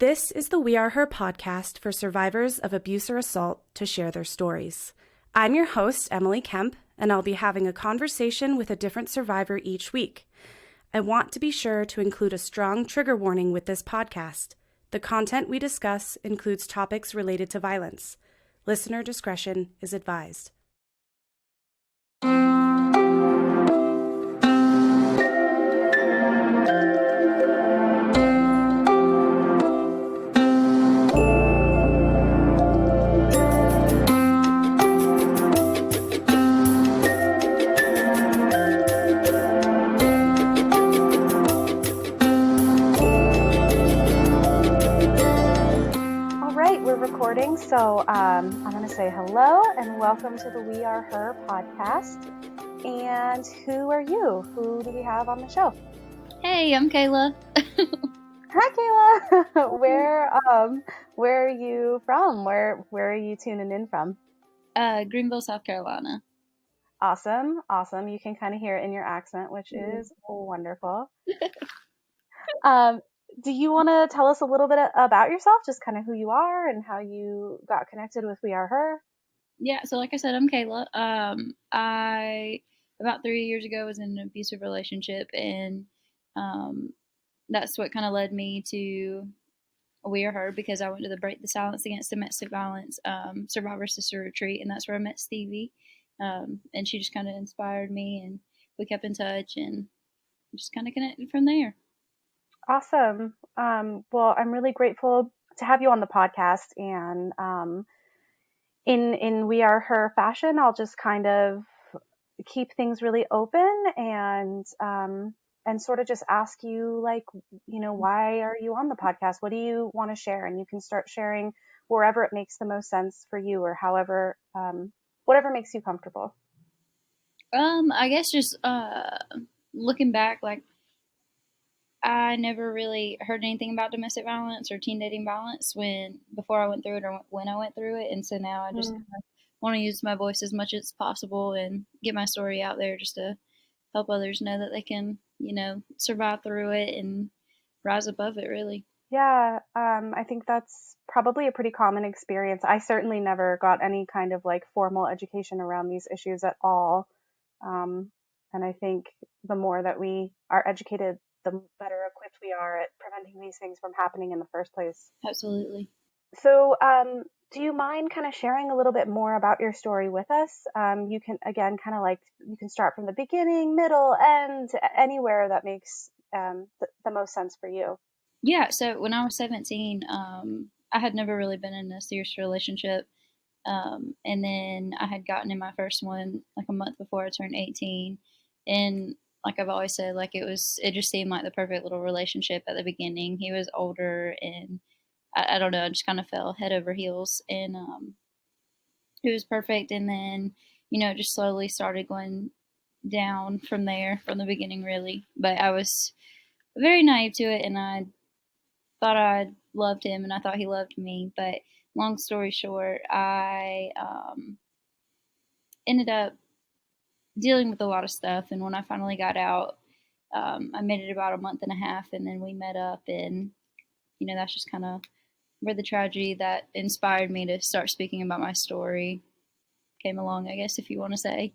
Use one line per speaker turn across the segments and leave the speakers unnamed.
This is the We Are Her podcast for survivors of abuse or assault to share their stories. I'm your host, Emily Kemp, and I'll be having a conversation with a different survivor each week. I want to be sure to include a strong trigger warning with this podcast. The content we discuss includes topics related to violence. Listener discretion is advised. So I'm going to say hello and welcome to the We Are Her podcast. And who are you? Who do we have on the show?
Hey, I'm Kayla.
Hi, Kayla. Where are you from? Where are you tuning in from?
Greenville, South Carolina.
Awesome. You can kind of hear it in your accent, which is wonderful. Do you want to tell us a little bit about yourself, just kind of who you are and how you got connected with We Are Her?
Yeah, so like I said, I'm Kayla. I, about 3 years ago, was in an abusive relationship, and that's what kind of led me to We Are Her, because I went to the Break the Silence Against Domestic Violence Survivor Sister Retreat, and that's where I met Stevie, and she just kind of inspired me, and we kept in touch, and just kind of connected from there.
Awesome. Well, I'm really grateful to have you on the podcast, and in We Are Her fashion, I'll just kind of keep things really open and sort of just ask you, like, why are you on the podcast? What do you want to share? And you can start sharing wherever it makes the most sense for you, or however, whatever makes you comfortable.
I guess just looking back, like, I never really heard anything about domestic violence or teen dating violence before I went through it or when I went through it. And so now I just want to use my voice as much as possible and get my story out there just to help others know that they can, survive through it and rise above it, really.
Yeah, I think that's probably a pretty common experience. I certainly never got any kind of like formal education around these issues at all. And I think the more that we are educated, the better equipped we are at preventing these things from happening in the first place.
Absolutely.
So, do you mind kind of sharing a little bit more about your story with us? You can, again, kind of like, you can start from the beginning, middle, end, anywhere that makes the most sense for you.
Yeah, so when I was 17, I had never really been in a serious relationship. And then I had gotten in my first one like a month before I turned 18. And like I've always said, like it just seemed like the perfect little relationship at the beginning. He was older, and I don't know, I just kind of fell head over heels, and it was perfect. And then, it just slowly started going down from there, from the beginning, really. But I was very naive to it, and I thought I loved him, and I thought he loved me. But long story short, I ended up dealing with a lot of stuff, and when I finally got out, I made it about a month and a half, and then we met up, and that's just kind of where the tragedy that inspired me to start speaking about my story came along, I guess, if you want to say.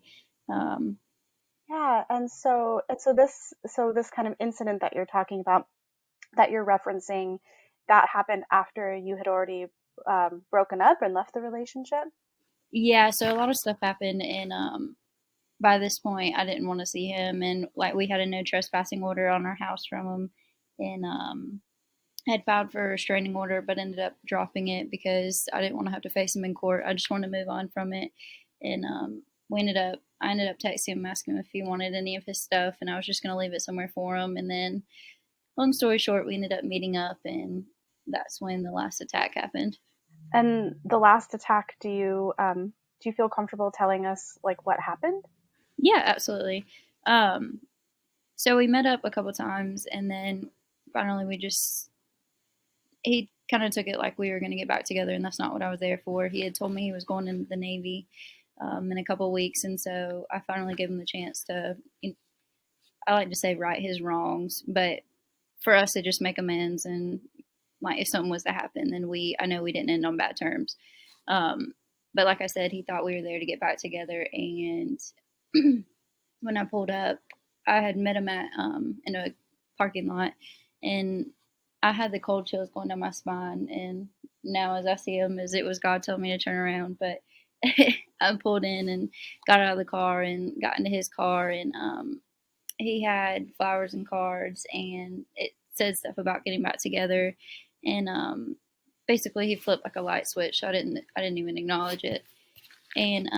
Yeah, and so this kind of incident that you're talking about, that you're referencing, that happened after you had already broken up and left the relationship?
Yeah, so a lot of stuff happened, and by this point, I didn't want to see him, and like we had a no trespassing order on our house from him, and had filed for a restraining order, but ended up dropping it because I didn't want to have to face him in court. I just wanted to move on from it, and I ended up texting him, asking him if he wanted any of his stuff, and I was just going to leave it somewhere for him. And then, long story short, we ended up meeting up, and that's when the last attack happened.
And the last attack, do you feel comfortable telling us like what happened?
Yeah, absolutely. So we met up a couple times, and then finally he kind of took it like we were going to get back together, and that's not what I was there for. He had told me he was going into the Navy in a couple of weeks, and so I finally gave him the chance to, I like to say, right his wrongs, but for us to just make amends and like if something was to happen, then I know we didn't end on bad terms. But like I said, he thought we were there to get back together. And when I pulled up, I had met him at in a parking lot, and I had the cold chills going down my spine. And now, as I see him, as it was God told me to turn around, but I pulled in and got out of the car and got into his car, and he had flowers and cards, and it said stuff about getting back together. And basically, he flipped like a light switch. So I didn't even acknowledge it. And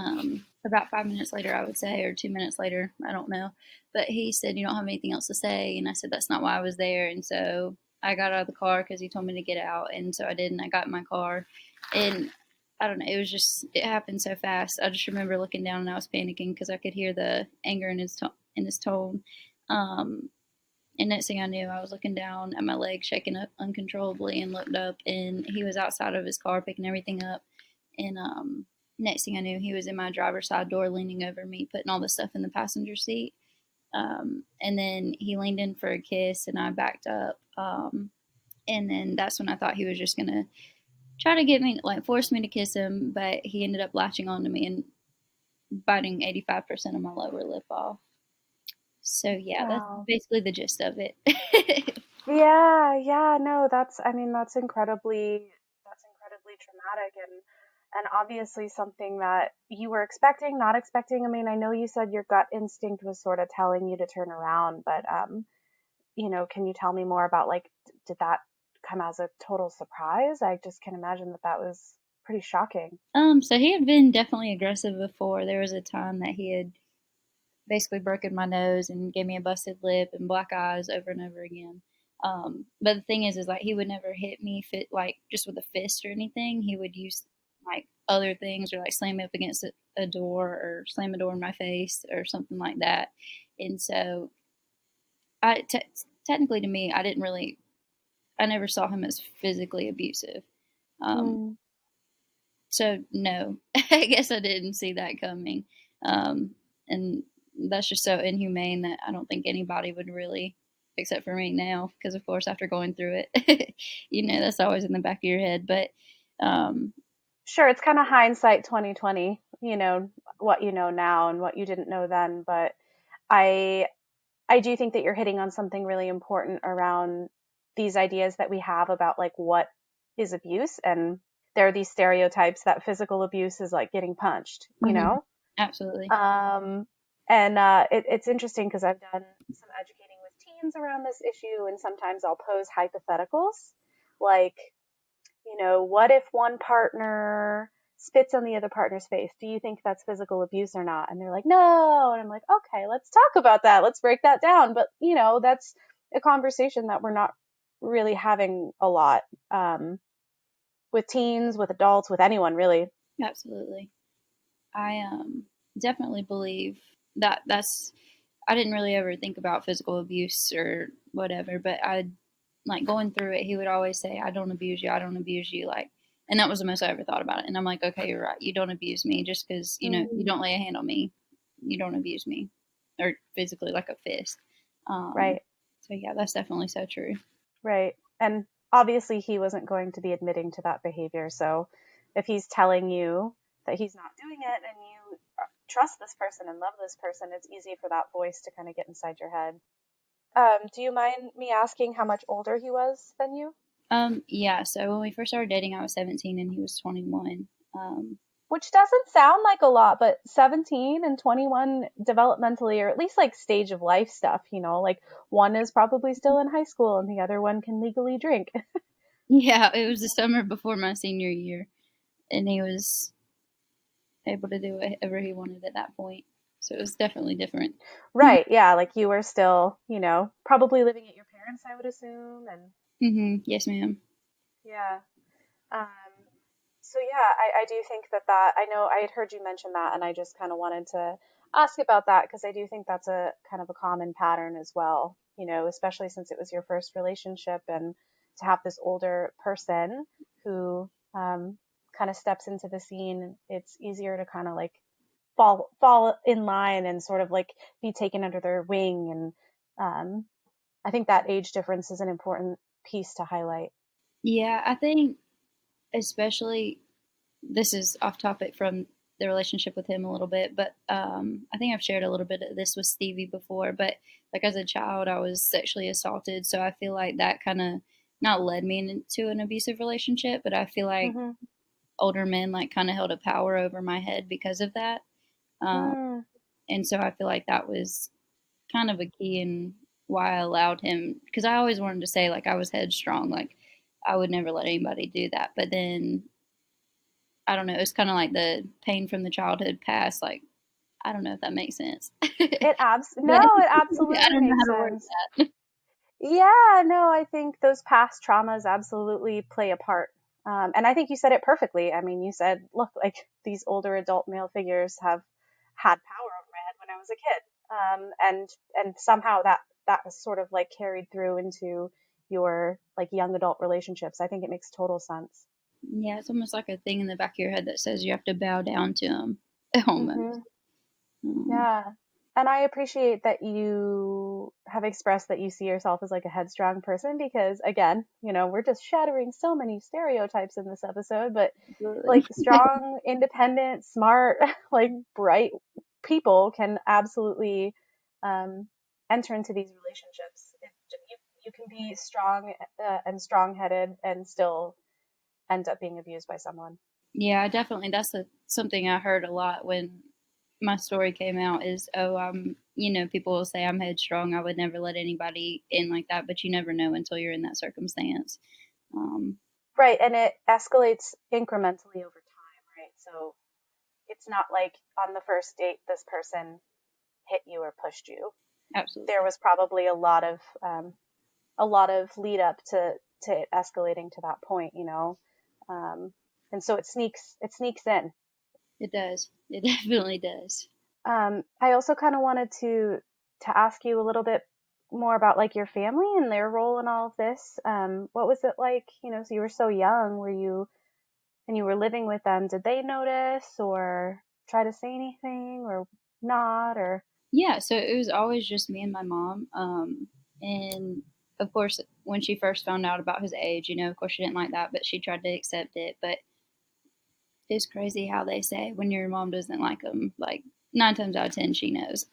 about 5 minutes later, I would say, or 2 minutes later, I don't know. But he said, "You don't have anything else to say." And I said, "That's not why I was there." And so I got out of the car because he told me to get out. And so I did, and I got in my car. And I don't know, it happened so fast. I just remember looking down and I was panicking because I could hear the anger in his tone. And next thing I knew, I was looking down at my leg, shaking up uncontrollably, and looked up, and he was outside of his car picking everything up. And next thing I knew, he was in my driver's side door, leaning over me, putting all the stuff in the passenger seat. And then he leaned in for a kiss, and I backed up. And then that's when I thought he was just gonna try to get me, like force me to kiss him, but he ended up latching onto me and biting 85% of my lower lip off. So yeah, that's
Wow.
basically the gist of it.
Yeah, no, that's incredibly traumatic, and obviously something that you were expecting, not expecting. I mean, I know you said your gut instinct was sort of telling you to turn around, but can you tell me more about, like, did that come as a total surprise? I just can imagine that was pretty shocking.
So he had been definitely aggressive before. There was a time that he had basically broken my nose and gave me a busted lip and black eyes over and over again. But the thing is like he would never hit me like just with a fist or anything. He would use like other things, or like slam me up against a door, or slam a door in my face or something like that. And so technically to me, I never saw him as physically abusive. Um,
Mm.
so no, I guess I didn't see that coming. And that's just so inhumane that I don't think anybody would really, except for me now, because of course after going through it, that's always in the back of your head. But um,
Sure, it's kind of hindsight 2020, what you know now and what you didn't know then, but I I do think that you're hitting on something really important around these ideas that we have about, like, what is abuse. And there are these stereotypes that physical abuse is like getting punched,
mhm, absolutely.
Um, and it's interesting because I've done some educating with teens around this issue, and sometimes I'll pose hypotheticals like, what if one partner spits on the other partner's face? Do you think that's physical abuse or not? And they're like, no. And I'm like, okay, let's talk about that. Let's break that down. But, that's a conversation that we're not really having a lot, with teens, with adults, with anyone really.
Absolutely. I definitely believe that's I didn't really ever think about physical abuse or whatever, but I like going through it, he would always say, "I don't abuse you. I don't abuse you." Like, and that was the most I ever thought about it. And I'm like, "Okay, you're right. You don't abuse me just because you
Mm,
don't lay a hand on me. You don't abuse me, or physically like a fist." Um,
right,
so yeah, that's definitely so true.
right. And obviously he wasn't going to be admitting to that behavior. So if he's telling you that he's not doing it and you trust this person and love this person, it's easy for that voice to kind of get inside your head. Do you mind me asking how much older he was than you?
Yeah. So when we first started dating, I was 17 and he was 21.
Which doesn't sound like a lot, but 17 and 21 developmentally, or at least like stage of life stuff, like one is probably still in high school and the other one can legally drink.
Yeah, it was the summer before my senior year, and he was able to do whatever he wanted at that point. So it was definitely different.
Right. Yeah. Like you were still, probably living at your parents', I would assume. And
Yes, ma'am.
yeah. Um, so yeah, I do think I know I had heard you mention that, and I just kind of wanted to ask about that because I do think that's a kind of a common pattern as well, especially since it was your first relationship, and to have this older person who kind of steps into the scene, it's easier to kind of like fall in line and sort of like be taken under their wing. And I think that age difference is an important piece to highlight.
Yeah, I think especially this is off topic from the relationship with him a little bit, but I think I've shared a little bit of this with Stevie before. But like as a child, I was sexually assaulted, so I feel like that kind of not led me into an abusive relationship, but I feel like
Mm-hmm.
older men like kind of held a power over my head because of that. Um,
Mm.
and so I feel like that was kind of a key in why I allowed him, because I always wanted to say like I was headstrong, like I would never let anybody do that. But then I don't know, it's kind of like the pain from the childhood past. Like I don't know if that makes sense.
No,
But
it
I
absolutely
don't know
makes
how to word
sense.
that.
Yeah, no, I think those past traumas absolutely play a part. And I think you said it perfectly. I mean, you said, look, like these older adult male figures have had power over my head when I was a kid. And somehow that was sort of like carried through into your like young adult relationships. I think it makes total sense.
Yeah, it's almost like a thing in the back of your head that says you have to bow down to him, almost.
Hmm.
Um,
Yeah. And I appreciate that you have expressed that you see yourself as like a headstrong person because again, we're just shattering so many stereotypes in this episode, but
Absolutely.
like strong, independent, smart, like bright people can absolutely um, enter into these relationships. You can be strong and strong-headed and still end up being abused by someone.
Yeah, definitely. That's something I heard a lot when my story came out is, oh, people will say I'm headstrong. I would never let anybody in like that, but you never know until you're in that circumstance. Um,
Right, and it escalates incrementally over time, right? So it's not like on the first date this person hit you or pushed you. There
absolutely.
was probably a lot of lead up to it escalating to that point, um, and so it sneaks in.
It does. It definitely does.
I also kind of wanted to ask you a little bit more about like your family and their role in all of this. What was it like? So you were so young. Were you and you were living with them? Did they notice or try to say anything or not? Or
Yeah, so it was always just me and my mom. And of course, when she first found out about his age, of course she didn't like that, but she tried to accept it. But it's crazy how they say when your mom doesn't like them, like 9 times out of 10, she knows.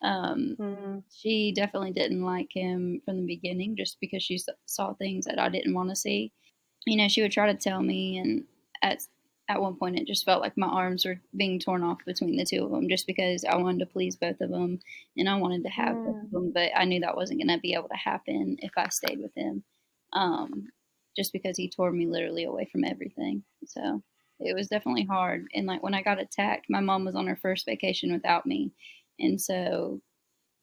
um,
mm,
she definitely didn't like him from the beginning just because she saw things that I didn't want to see. She would try to tell me, and at at one point it just felt like my arms were being torn off between the two of them just because I wanted to please both of them and I wanted to have both of
mm,
them, but I knew that wasn't going to be able to happen if I stayed with him. Um, just because he tore me literally away from everything. So it was definitely hard. And like when I got attacked, my mom was on her first vacation without me. And so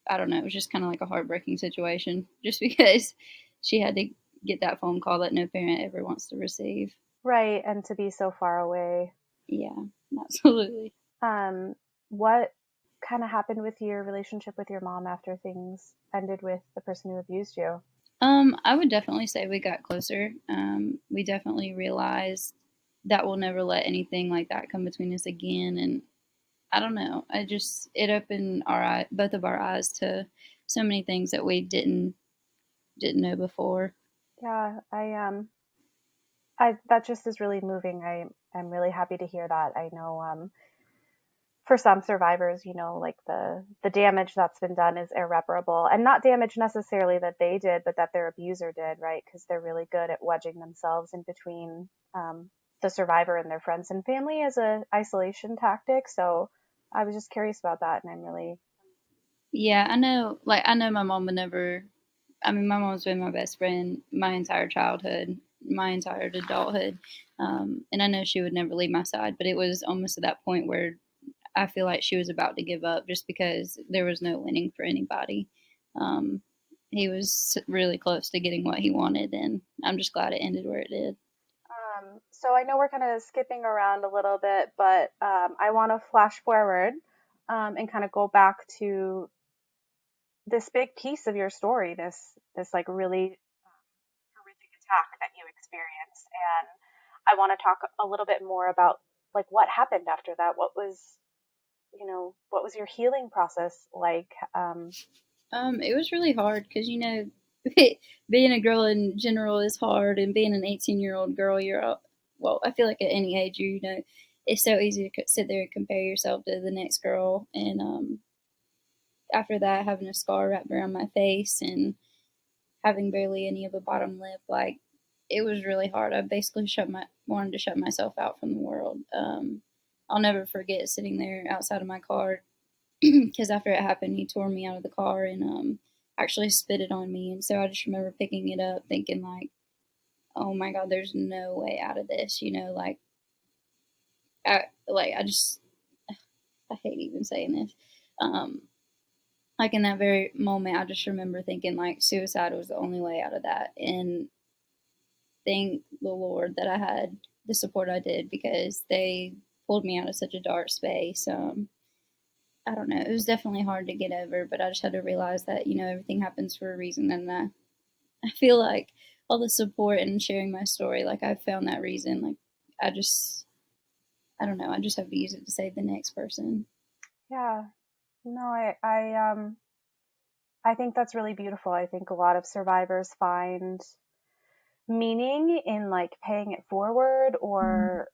I don't know, it was just kind of like a heartbreaking situation just because she had to get that phone call that no parent ever wants to receive.
right, and to be so far away.
Yeah, absolutely.
Um, what kind of happened with your relationship with your mom after things ended with the person who abused you?
I would definitely say we got closer. We definitely realized that we'll never let anything like that come between us again. And I don't know. It opened both of our eyes to so many things that we didn't know before.
Yeah, I that just is really moving. I'm really happy to hear that. I know for some survivors, like the damage that's been done is irreparable, and not damage necessarily that they did, but that their abuser did, right? Because they're really good at wedging themselves in between the survivor and their friends and family as a isolation tactic. So I was just curious about that, and I'm really
Yeah, I know. Like I know my mom would never. I mean, my mom's been my best friend my entire childhood, my entire adulthood, and I know she would never leave my side. But it was almost at that point where I feel like she was about to give up, just because there was no winning for anybody. Um, he was really close to getting what he wanted, and I'm just glad it ended where it did.
So I know we're kind of skipping around a little bit, but I want to flash forward and kind of go back to this big piece of your story, this like really horrific attack that you experienced, and I want to talk a little bit more about like what happened after that. What was your healing process like?
It was really hard because being a girl in general is hard, and being an 18-year-old girl, well, I feel like at any age, it's so easy to sit there and compare yourself to the next girl. And after that, having a scar wrapped around my face and having barely any of a bottom lip, like, it was really hard. I basically wanted to shut myself out from the world. I'll never forget sitting there outside of my car, because after it happened, he tore me out of the car and actually spit it on me. And so I just remember picking it up, thinking like, "Oh my God, there's no way out of this." Like I just I hate even saying this. Um, like in that very moment, I just remember thinking like suicide was the only way out of that. And thank the Lord that I had the support I did, because they pulled me out of such a dark space. I don't know. It was definitely hard to get over, but I just had to realize that, everything happens for a reason. And I feel like all the support and sharing my story, like, I found that reason. Like, I don't know. I just have to use it to save the next person.
Yeah. No, I think that's really beautiful. I think a lot of survivors find meaning in like paying it forward or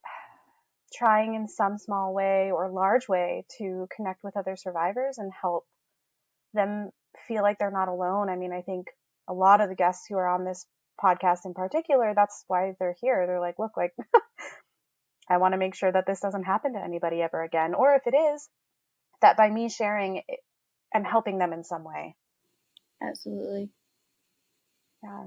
trying in some small way or large way to connect with other survivors and help them feel like they're not alone. I mean, I think a lot of the guests who are on this podcast in particular, that's why they're here. They're like, look, like, I want to make sure that this doesn't happen to anybody ever again. Or if it is, that by me sharing, I'm helping them in some way.
Absolutely.
Yeah.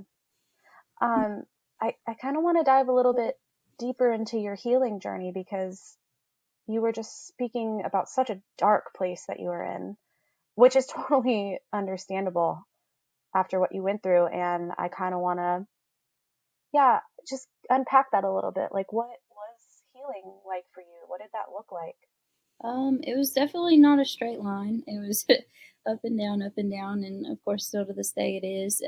I kind of want to dive a little bit deeper into your healing journey, because you were just speaking about such a dark place that you were in, which is totally understandable after what you went through. And I kind of want to, yeah, just unpack that a little bit. Like, what was healing like for you? What did that look like?
It was definitely not a straight line. It was up and down, and of course, still to this day it is.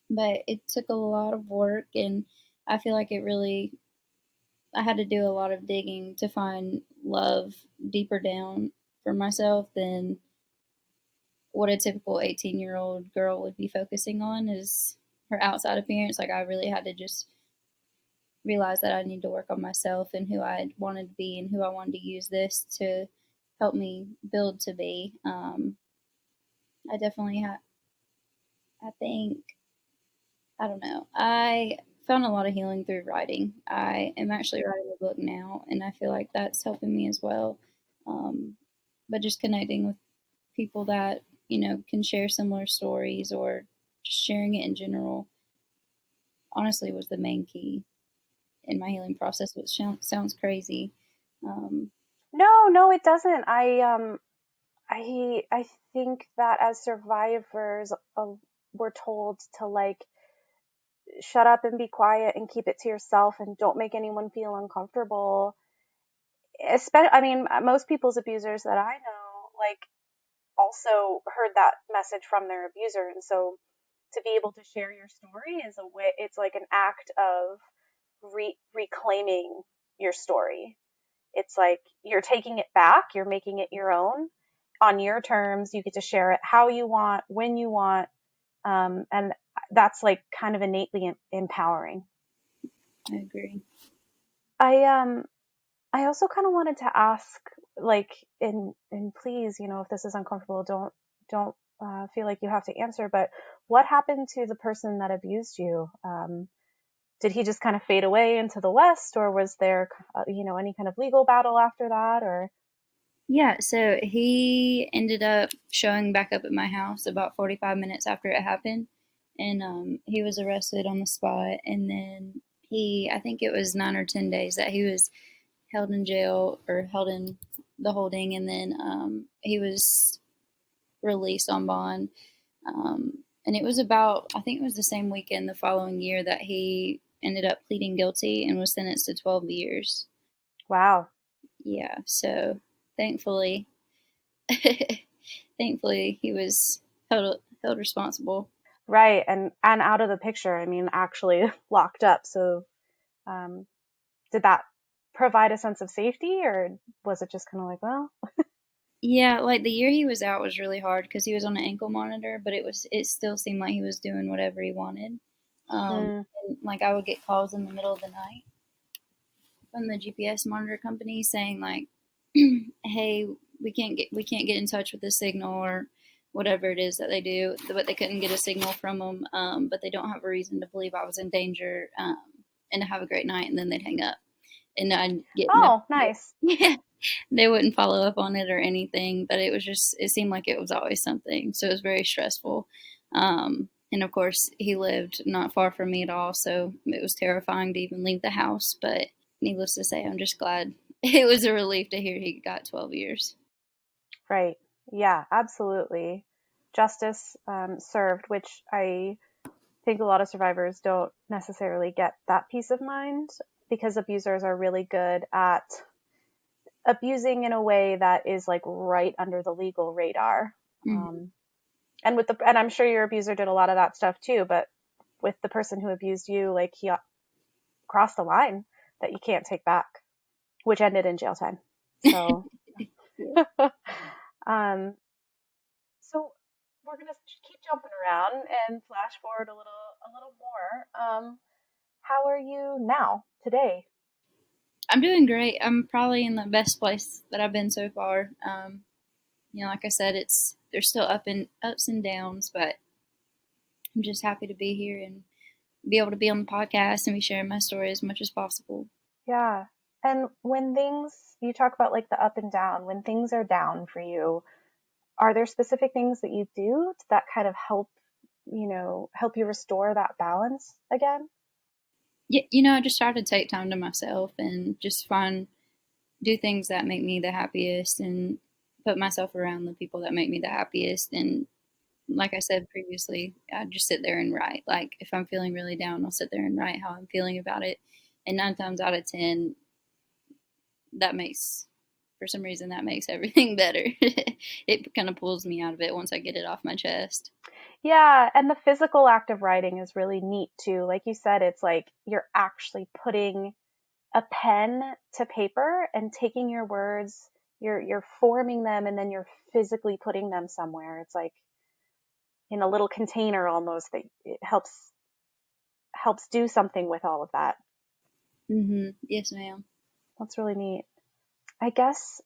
But it took a lot of work, and I feel like I had to do a lot of digging to find love deeper down for myself than what a typical 18-year-old girl would be focusing on is her outside appearance. Like, I really had to just realize that I need to work on myself and who I wanted to be and who I wanted to use this to help me build to be. I definitely I think, I don't know. I found a lot of healing through writing. I am actually writing a book now, and I feel like that's helping me as well. Um, but just connecting with people that, can share similar stories, or just sharing it in general, honestly, was the main key in my healing process, which sounds crazy. Um,
No, it doesn't. I think that as survivors, we're told to like shut up and be quiet and keep it to yourself and don't make anyone feel uncomfortable. Especially, I mean, most people's abusers that I know, like, also heard that message from their abuser, and so to be able to share your story is a way. It's like an act of reclaiming your story. It's like you're taking it back, you're making it your own on your terms. You get to share it how you want, when you want, and that's like kind of innately empowering.
I agree.
I I also kind of wanted to ask, like, and please, if this is uncomfortable, don't feel like you have to answer. But what happened to the person that abused you? Did he just kind of fade away into the West, or was there, any kind of legal battle after that? Or
Yeah, so he ended up showing back up at my house about 45 minutes after it happened. And he was arrested on the spot. And then I think it was 9 or 10 days that he was held in jail, or held in the holding. And then he was released on bond. And it was I think it was the same weekend the following year that he ended up pleading guilty and was sentenced to 12 years.
wow,
Yeah, so thankfully, thankfully he was held responsible.
right, and out of the picture. I mean, actually locked up. So, um, did that provide a sense of safety, or was it just kind of like, well?
Yeah, like the year he was out was really hard because he was on an ankle monitor, but it still seemed like he was doing whatever he wanted.
Mm.
And like I would get calls in the middle of the night from the GPS monitor company saying like, "Hey, we can't get in touch with the signal or whatever it is that they do, but they couldn't get a signal from them. But they don't have a reason to believe I was in danger. And to have a great night." And then they'd hang up, and I'd get no.
Oh, nice.
Yeah, they wouldn't follow up on it or anything, but it seemed like it was always something. So it was very stressful. And of course, he lived not far from me at all. So it was terrifying to even leave the house. But needless to say, I'm just glad it was a relief to hear he got 12 years.
Right. Yeah, absolutely. Justice served, which I think a lot of survivors don't necessarily get that peace of mind because abusers are really good at abusing in a way that is like right under the legal radar.
Mm-hmm.
And I'm sure your abuser did a lot of that stuff too, but with the person who abused you, like he crossed a line that you can't take back, which ended in jail time. So, um, so we're gonna keep jumping around and flash forward a little more. How are you now, today?
I'm doing great. I'm probably in the best place that I've been so far. Like I said, there's still ups and downs, but I'm just happy to be here and be able to be on the podcast and be sharing my story as much as possible.
Yeah. And when you talk about like the up and down, when things are down for you, are there specific things that you do that kind of help you restore that balance again?
Yeah, I just try to take time to myself and just do things that make me the happiest and put myself around the people that make me the happiest. And like I said previously, I just sit there and write. Like if I'm feeling really down, I'll sit there and write how I'm feeling about it. And 9 times out of 10, for some reason, that makes everything better. It kind of pulls me out of it once I get it off my chest.
Yeah, and the physical act of writing is really neat too. Like you said, it's like you're actually putting a pen to paper and taking your words, you're forming them and then you're physically putting them somewhere. It's like in a little container almost that it helps do something with all of that.
Mm-hmm. Yes, ma'am.
That's really neat. I guess,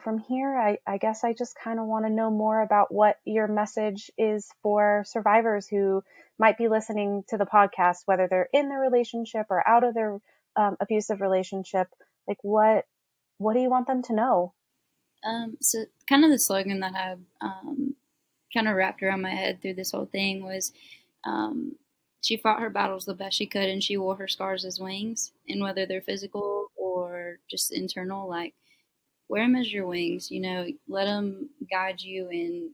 from here, I guess I just kind of want to know more about what your message is for survivors who might be listening to the podcast, whether they're in their relationship or out of their abusive relationship. Like, what do you want them to know?
So kind of the slogan that I kind of wrapped around my head through this whole thing was, she fought her battles the best she could, and she wore her scars as wings. And whether they're physical or just internal, like wear them as your wings. Let them guide you and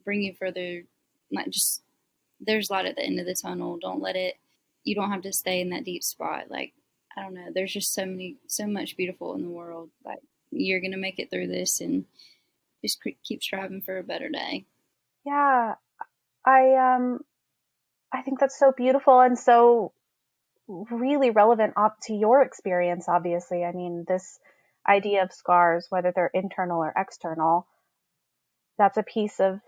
bring you further. Like just there's light at the end of the tunnel. Don't let it. You don't have to stay in that deep spot. Like I don't know. There's just so much beautiful in the world. Like you're gonna make it through this, and just keep striving for a better day.
Yeah, I think that's so beautiful and so really relevant up to your experience, obviously. I mean, this idea of scars, whether they're internal or external, that's a piece of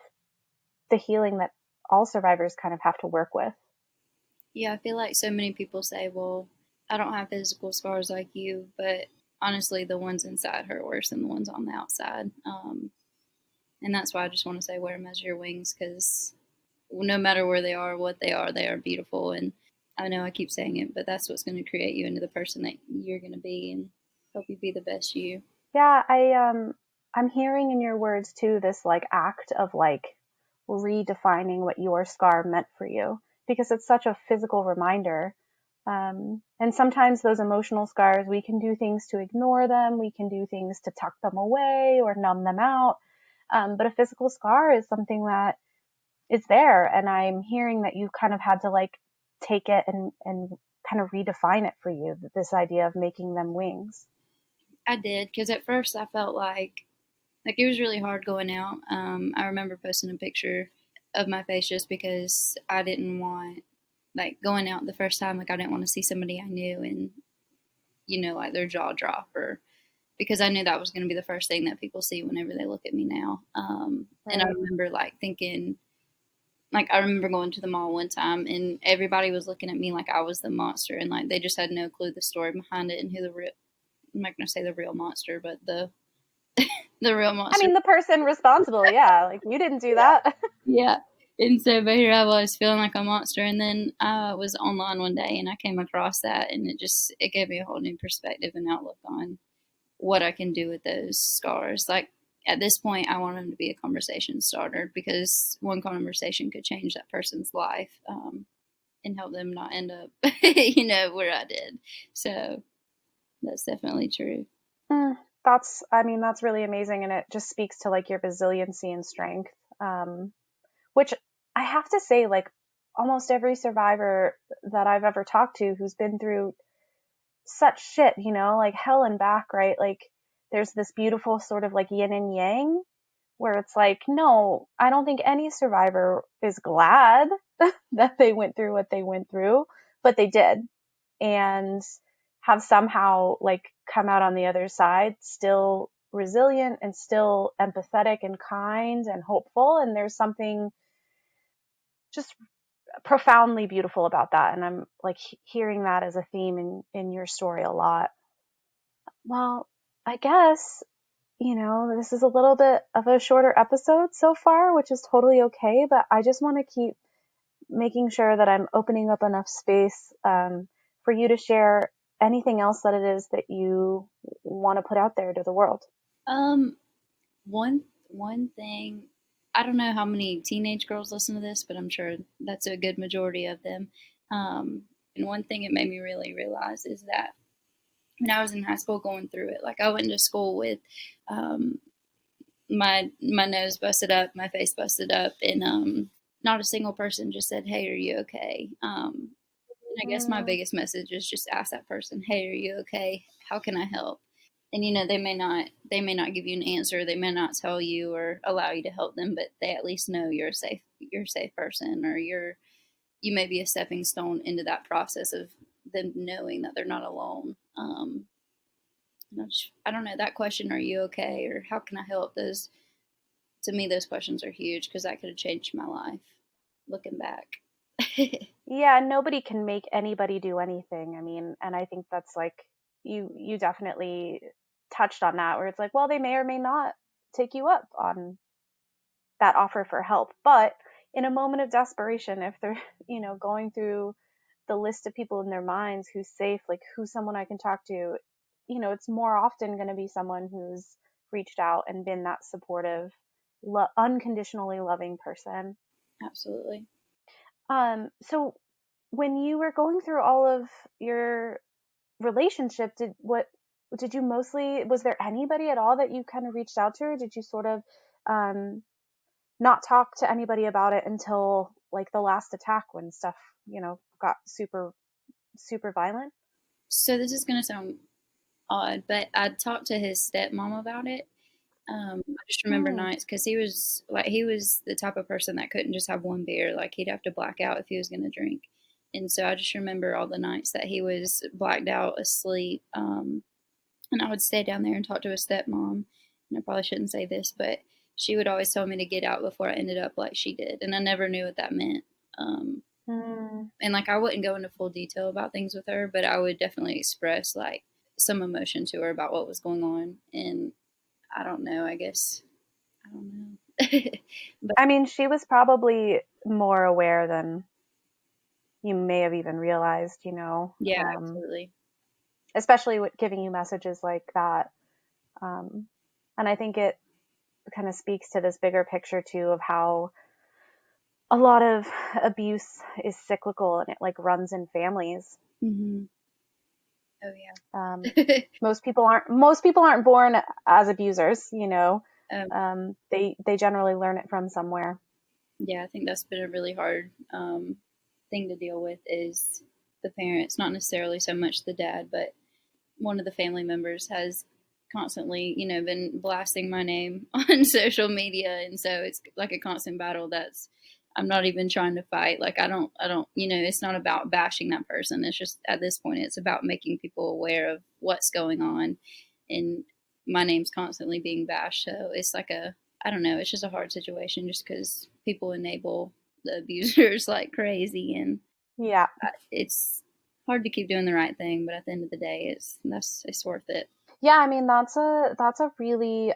the healing that all survivors kind of have to work with.
Yeah, I feel like so many people say, well, I don't have physical scars like you, but honestly, the ones inside hurt worse than the ones on the outside. And that's why I just want to say wear them as your wings, because no matter where they are beautiful. And I know I keep saying it, but that's what's going to create you into the person that you're going to be and help you be the best you.
Yeah, I'm hearing in your words too this like act of like redefining what your scar meant for you because it's such a physical reminder. And sometimes those emotional scars, we can do things to ignore them, we can do things to tuck them away or numb them out. But a physical scar is something that is there, and I'm hearing that you kind of had to like take it and kind of redefine it for you. This idea of making them wings.
I did, because at first I felt like it was really hard going out. I remember posting a picture of my face just because I didn't want, like, going out the first time, like I didn't want to see somebody I knew and like their jaw drop or because I knew that was going to be the first thing that people see whenever they look at me now. And I
Right.
remember like thinking, like I remember going to the mall one time and everybody was looking at me like I was the monster, and like they just had no clue the story behind it and who the real, I'm not going to say the real monster, but the real
I
monster.
mean, the person responsible, yeah, like you didn't do
Yeah.
that.
Yeah. And so, but here I was feeling like a monster. And then I was online one day and I came across that, and it gave me a whole new perspective and outlook on what I can do with those scars. Like at this point, I want them to be a conversation starter, because one conversation could change that person's life, and help them not end up, where I did. So that's definitely true.
Mm, that's really amazing. And it just speaks to like your resiliency and strength. Which I have to say, like almost every survivor that I've ever talked to who's been through such shit, like hell and back, right? Like there's this beautiful sort of like yin and yang where it's like, no, I don't think any survivor is glad that they went through what they went through, but they did, and have somehow like come out on the other side still resilient and still empathetic and kind and hopeful. And there's something just profoundly beautiful about that. And I'm like hearing that as a theme in your story a lot. Well, I guess, this is a little bit of a shorter episode so far, which is totally okay. But I just want to keep making sure that I'm opening up enough space for you to share anything else that it is that you want to put out there to the world.
Um, one thing, I don't know how many teenage girls listen to this, but I'm sure that's a good majority of them. And one thing it made me really realize is that when I was in high school going through it, like I went to school with um, my nose busted up, my face busted up, and not a single person just said, "Hey, are you okay?" And I guess my
Mm,
biggest message is just ask that person, "Hey, are you okay? How can I help?" And they may not give you an answer, they may not tell you or allow you to help them, but they at least know you're a safe person, or you may be a stepping stone into that process of them knowing that they're not alone. I don't know, that question, "Are you okay?" or "How can I help?" Those, to me, those questions are huge, because that could have changed my life looking back.
yeah, nobody can make anybody do anything. I mean, and I think that's like you definitely touched on that, where it's like, well, they may or may not take you up on that offer for help. But in a moment of desperation, if they're, going through the list of people in their minds who's safe, like who's someone I can talk to, it's more often going to be someone who's reached out and been that supportive, unconditionally loving person.
Absolutely.
So when you were going through all of your relationship, did you mostly, was there anybody at all that you kind of reached out to, or did you sort of um, not talk to anybody about it until like the last attack when stuff, got super, super violent?
So this is going to sound odd, but I talked to his stepmom about it. I just remember
Mm,
nights, because he was the type of person that couldn't just have one beer. Like he'd have to black out if he was going to drink. And so I just remember all the nights that he was blacked out asleep. And I would stay down there and talk to his stepmom. And I probably shouldn't say this, but she would always tell me to get out before I ended up like she did. And I never knew what that meant. Um,
mm.
and like I wouldn't go into full detail about things with her, but I would definitely express like some emotion to her about what was going on. And I don't know, I guess I don't know. But
I mean, she was probably more aware than you may have even realized,
yeah, absolutely.
especially with giving you messages like that. Um, and I think it kind of speaks to this bigger picture too of how a lot of abuse is cyclical and it like runs in families.
Hmm. Oh
Um,
yeah.
most people aren't born as abusers,
um,
they generally learn it from somewhere.
yeah, I think that's been a really hard thing to deal with, is the parents, not necessarily so much the dad, but one of the family members has constantly, been blasting my name on social media, and so it's like a constant battle that's I'm not even trying to fight. Like I don't, it's not about bashing that person. It's just at this point it's about making people aware of what's going on. And my name's constantly being bashed. So it's like I don't know, it's just a hard situation just because people enable the abusers like crazy, and
Yeah.
it's hard to keep doing the right thing, but at the end of the day, it's worth it.
Yeah, I mean, that's a really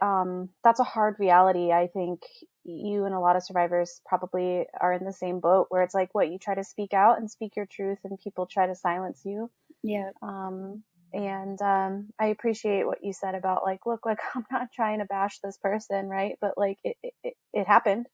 that's a hard reality. I think you and a lot of survivors probably are in the same boat, where it's like, what, you try to speak out and speak your truth and people try to silence you.
Yeah.
And I appreciate what you said about like, look, like, I'm not trying to bash this person, right? But like it happened.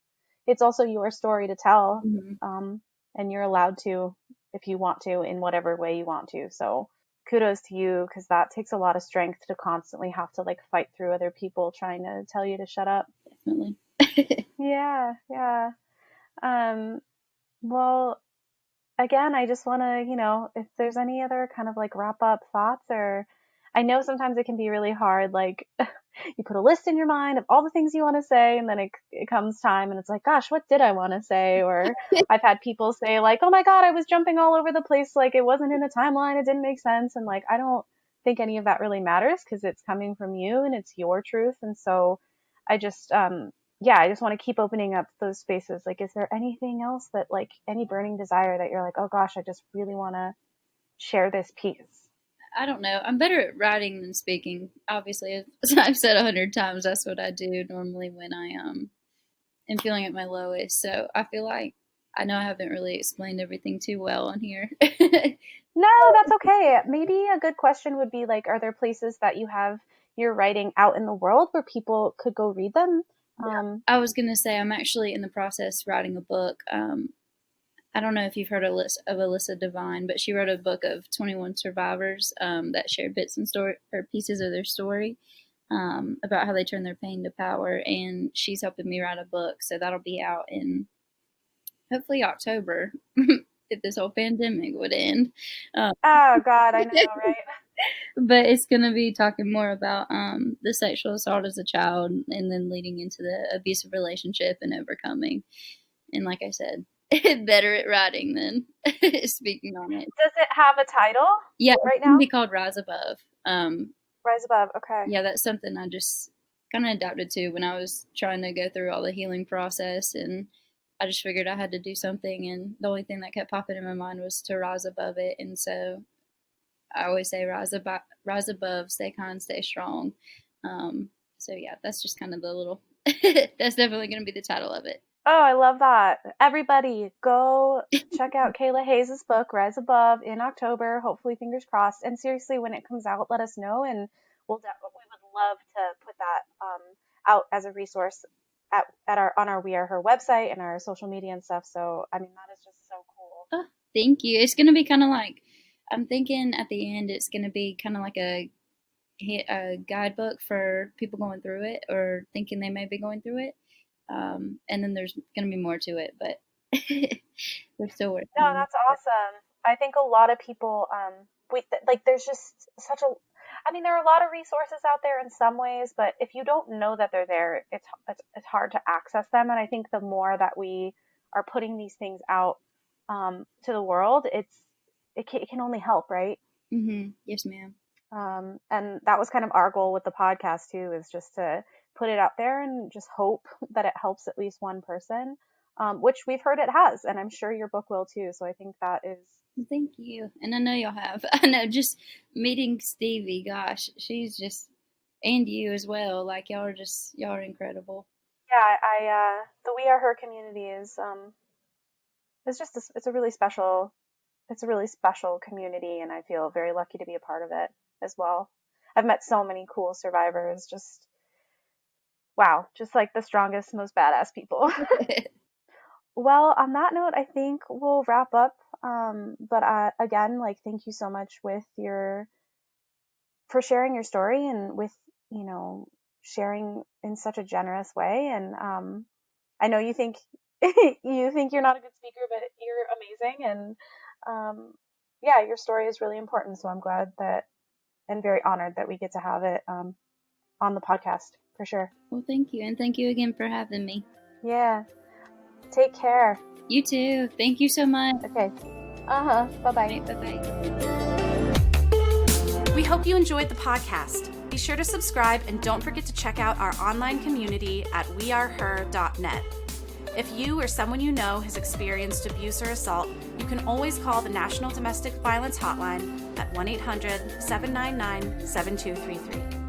It's also your story to tell.
Mm-hmm.
And you're allowed to, if you want to, in whatever way you want to. So kudos to you, because that takes a lot of strength to constantly have to like fight through other people trying to tell you to shut up.
Definitely.
Yeah. Well, again, I just want to, if there's any other kind of like wrap up thoughts, or I know sometimes it can be really hard, like you put a list in your mind of all the things you want to say, and then it comes time and it's like, gosh, what did I want to say? Or I've had people say like, oh my God, I was jumping all over the place. Like it wasn't in a timeline. It didn't make sense. And like, I don't think any of that really matters, because it's coming from you and it's your truth. And so I just, I just want to keep opening up those spaces. Like, is there anything else that, like, any burning desire that you're like, oh gosh, I just really want to share this piece?
I don't know. I'm better at writing than speaking. Obviously, as I've said 100 times, that's what I do normally when I am feeling at my lowest. So I feel like I know I haven't really explained everything too well on here.
No, that's okay. Maybe a good question would be like, are there places that you have your writing out in the world where people could go read them?
I was going to say, I'm actually in the process of writing a book. I don't know if you've heard of Alyssa Devine, but she wrote a book of 21 survivors that shared bits and pieces of their story about how they turned their pain to power. And she's helping me write a book. So that'll be out in hopefully October if this whole pandemic would end.
Oh, God, I know, right?
But it's going to be talking more about the sexual assault as a child, and then leading into the abusive relationship and overcoming. And like I said, better at writing than speaking on it.
Does it have a title?
Yeah,
right
it's
now?
Be called Rise Above.
Rise Above. Okay.
Yeah, that's something I just kind of adapted to when I was trying to go through all the healing process, and I just figured I had to do something, and the only thing that kept popping in my mind was to rise above it. And so I always say rise above, stay kind, stay strong. So yeah, that's just kind of the little, that's definitely going to be the title of it.
Oh, I love that. Everybody go check out Kayla Hayes' book, Rise Above, in October, hopefully, fingers crossed. And seriously, when it comes out, let us know, and we would love to put that out as a resource on our We Are Her website and our social media and stuff. So, I mean, that is just so cool.
Oh, thank you. It's going to be kind of like, I'm thinking at the end, it's going to be kind of like a guidebook for people going through it or thinking they may be going through it. And then there's going to be more to it, but we're still working.
No, that's awesome. I think a lot of people, there's just there are a lot of resources out there in some ways, but if you don't know that they're there, it's hard to access them. And I think the more that we are putting these things out to the world, it can only help, right?
Mm-hmm. Yes, ma'am.
And that was kind of our goal with the podcast too, is just to put it out there and just hope that it helps at least one person, which we've heard it has, and I'm sure your book will too. So I think that is.
Thank you. And I know y'all have. I know just meeting Stevie, gosh, she's just, and you as well. Like y'all are incredible.
Yeah, the We Are Her community is, it's a really special community, and I feel very lucky to be a part of it as well. I've met so many cool survivors, just like the strongest, most badass people. Well, on that note, I think we'll wrap up. But again, like, thank you so much for sharing your story, and with, sharing in such a generous way. And I know you think you're not a good speaker, but you're amazing. And your story is really important. So I'm glad and very honored that we get to have it on the podcast, for sure.
Well, thank you. And thank you again for having me.
Yeah. Take care.
You too. Thank you so much.
Okay. Bye-bye.
Bye-bye.
We hope you enjoyed the podcast. Be sure to subscribe and don't forget to check out our online community at weareher.net. If you or someone you know has experienced abuse or assault, you can always call the National Domestic Violence Hotline at 1-800-799-7233.